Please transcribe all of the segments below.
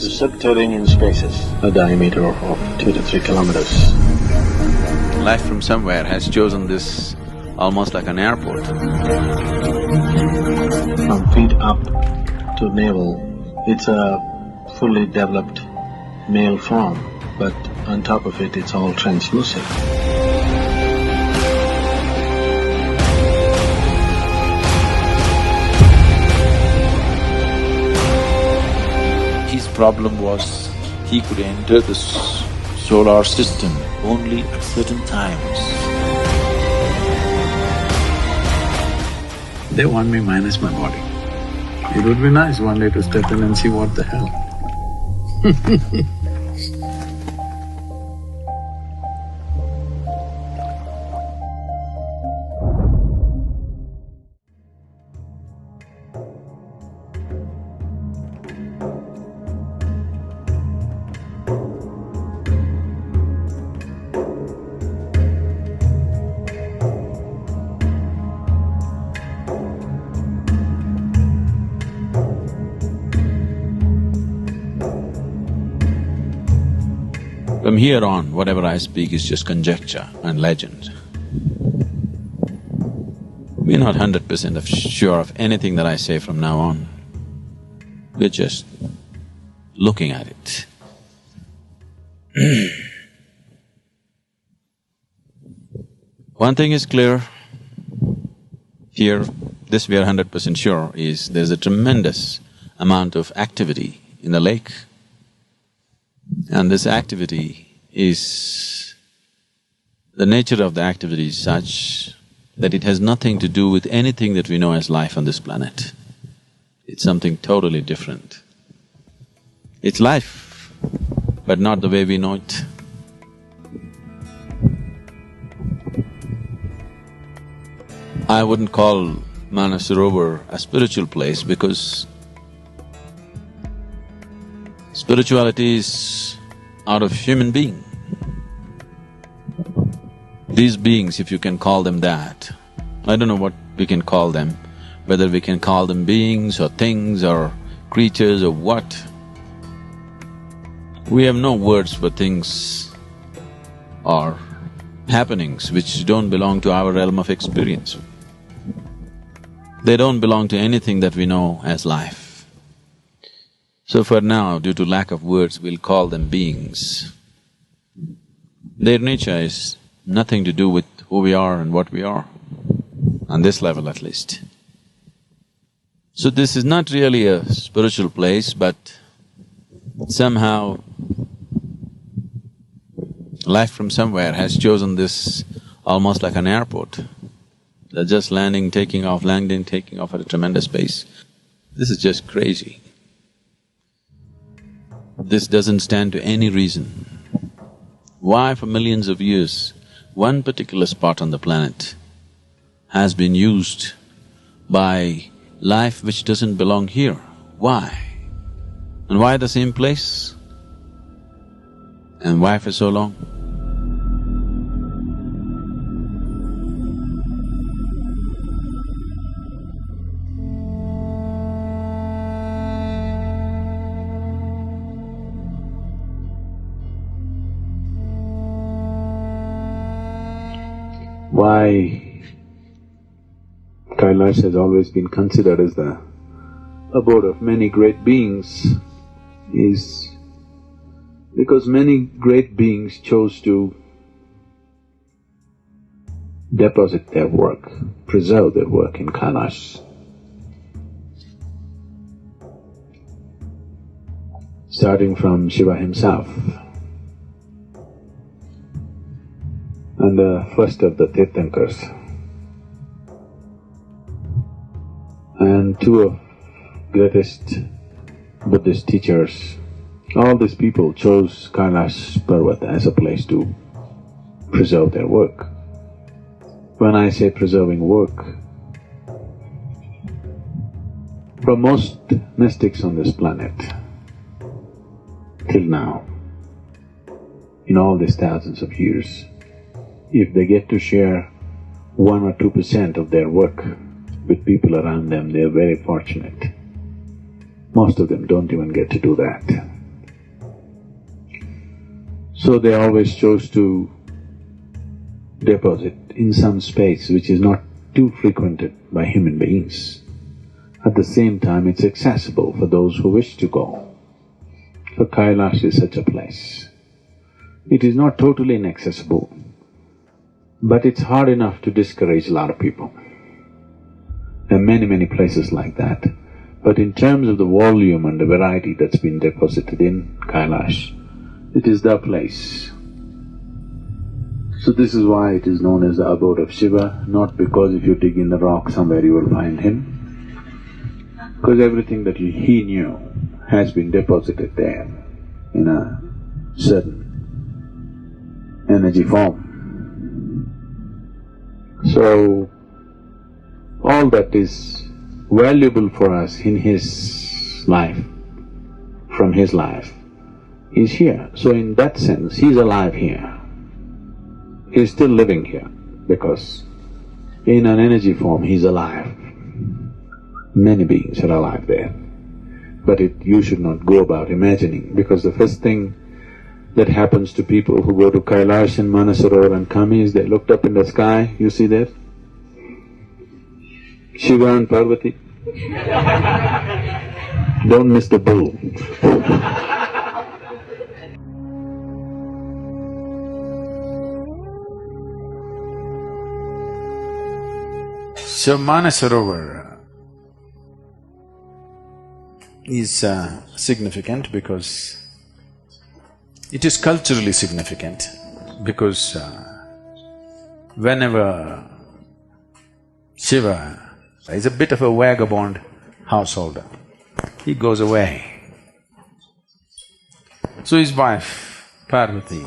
is subterranean spaces, a diameter of 2 to 3 kilometers. Life from somewhere has chosen this almost like an airport. From feet up to navel, it's a fully developed male form, but on top of it, it's all translucent. His problem was he could enter the solar system only at certain times. They want me minus my body. It would be nice one day to step in and see what the hell. From here on, whatever I speak is just conjecture and legend. We're not 100% sure of anything that I say from now on. We're just looking at it. One thing is clear, here, this we are 100% sure is there's a tremendous amount of activity in the lake. And this activity is… the nature of the activity is such that it has nothing to do with anything that we know as life on this planet. It's something totally different. It's life, but not the way we know it. I wouldn't call Manasarovar a spiritual place because spirituality is out of human being. These beings, if you can call them that, I don't know what we can call them, whether we can call them beings or things or creatures or what. We have no words for things or happenings which don't belong to our realm of experience. They don't belong to anything that we know as life. So for now, due to lack of words, we'll call them beings. Their nature is nothing to do with who we are and what we are, on this level at least. So this is not really a spiritual place, but somehow life from somewhere has chosen this almost like an airport. They're just landing, taking off, landing, taking off at a tremendous pace. This is just crazy. This doesn't stand to any reason. Why for millions of years, one particular spot on the planet has been used by life which doesn't belong here? Why? And why the same place? And why for so long? Why Kailash has always been considered as the abode of many great beings is because many great beings chose to deposit their work, preserve their work in Kailash. Starting from Shiva himself, and the first of the Tirthankars, and two of greatest Buddhist teachers. All these people chose Kailash Parvat as a place to preserve their work. When I say preserving work, for most mystics on this planet, till now, in all these thousands of years, if they get to share 1 or 2% of their work with people around them, they are very fortunate. Most of them don't even get to do that. So they always chose to deposit in some space which is not too frequented by human beings. At the same time, it's accessible for those who wish to go. So Kailash is such a place. It is not totally inaccessible, but it's hard enough to discourage a lot of people. There are many places like that. But in terms of the volume and the variety that's been deposited in Kailash, it is the place. So this is why it is known as the abode of Shiva, not because if you dig in the rock somewhere you will find him, because everything that he knew has been deposited there in a certain energy form. So, all that is valuable for us in his life, from his life, is here. So in that sense, he's alive here. He's still living here because in an energy form he's alive. Many beings are alive there. But you should not go about imagining, because the first thing that happens to people who go to Kailash and Manasarovar and come is they looked up in the sky, you see that? Shiva and Parvati. Don't miss the bull. So Manasarovar is significant because it is culturally significant, because whenever Shiva is a bit of a vagabond householder, he goes away. So his wife, Parvati,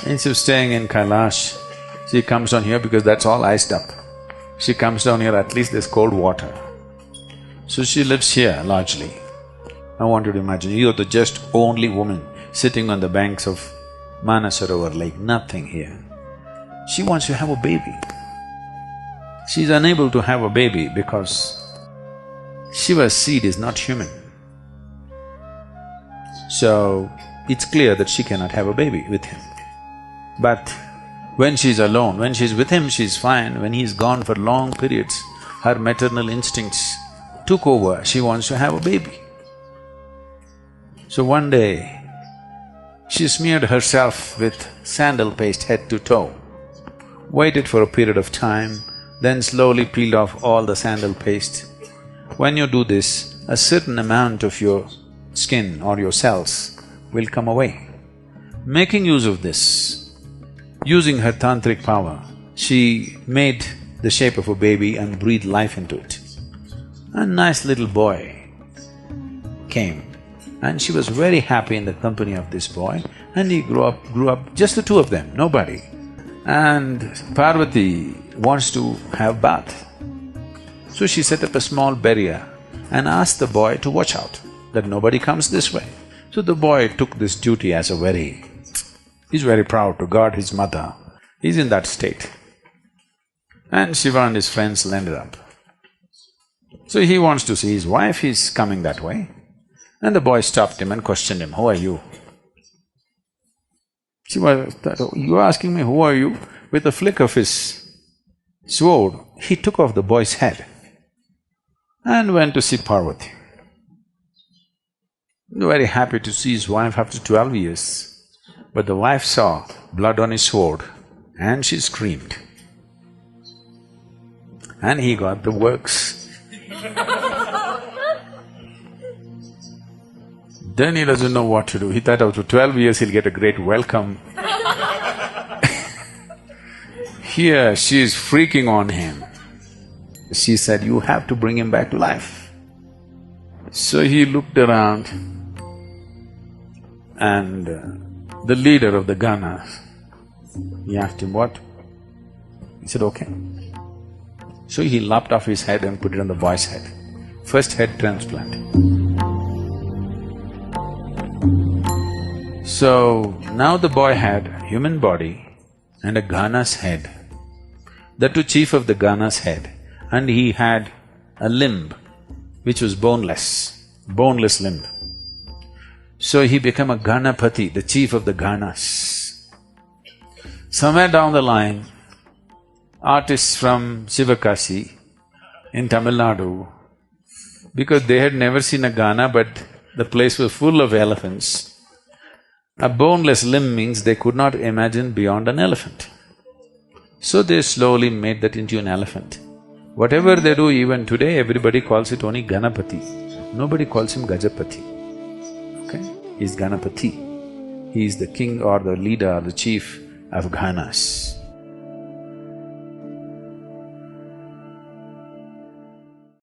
instead of staying in Kailash, she comes down here because that's all iced up. She comes down here, at least there's cold water. So she lives here largely. I want you to imagine, you're the just only woman sitting on the banks of Manasarovar like nothing here. She wants to have a baby. She's unable to have a baby because Shiva's seed is not human. So, it's clear that she cannot have a baby with him. But when she's alone, when she's with him, she's fine. When he's gone for long periods, her maternal instincts took over, she wants to have a baby. So one day, she smeared herself with sandal paste head to toe, waited for a period of time, then slowly peeled off all the sandal paste. When you do this, a certain amount of your skin or your cells will come away. Making use of this, using her tantric power, she made the shape of a baby and breathed life into it. A nice little boy came, and she was very happy in the company of this boy, and he grew up, just the two of them, nobody. And Parvati wants to have bath. So she set up a small barrier and asked the boy to watch out, that nobody comes this way. So the boy took this duty as he's very proud to guard his mother. He's in that state. And Shiva and his friends landed up. So he wants to see his wife, he's coming that way. And the boy stopped him and questioned him, "Who are you?" Shiva thought, "Oh, you're asking me, who are you?" With a flick of his sword, he took off the boy's head and went to see Parvati. Very happy to see his wife after 12 years. But the wife saw blood on his sword and she screamed. And he got the works. Then he doesn't know what to do. He thought after 12 years he'll get a great welcome. Here she is freaking on him. She said, "You have to bring him back to life." So he looked around and the leader of the Ganas, he asked him, "What?" He said, "Okay." So he lopped off his head and put it on the boy's head. First head transplant. So now the boy had a human body and a Gana's head, that too chief of the Gana's head, and he had a limb which was boneless limb. So he became a Ganapati, the chief of the Ganas. Somewhere down the line, artists from Sivakasi in Tamil Nadu, because they had never seen a Gana but the place was full of elephants, a boneless limb means they could not imagine beyond an elephant. So they slowly made that into an elephant. Whatever they do even today, everybody calls it only Ganapati. Nobody calls him Gajapati, okay? He's Ganapati. He is the king or the leader or the chief of Ganas.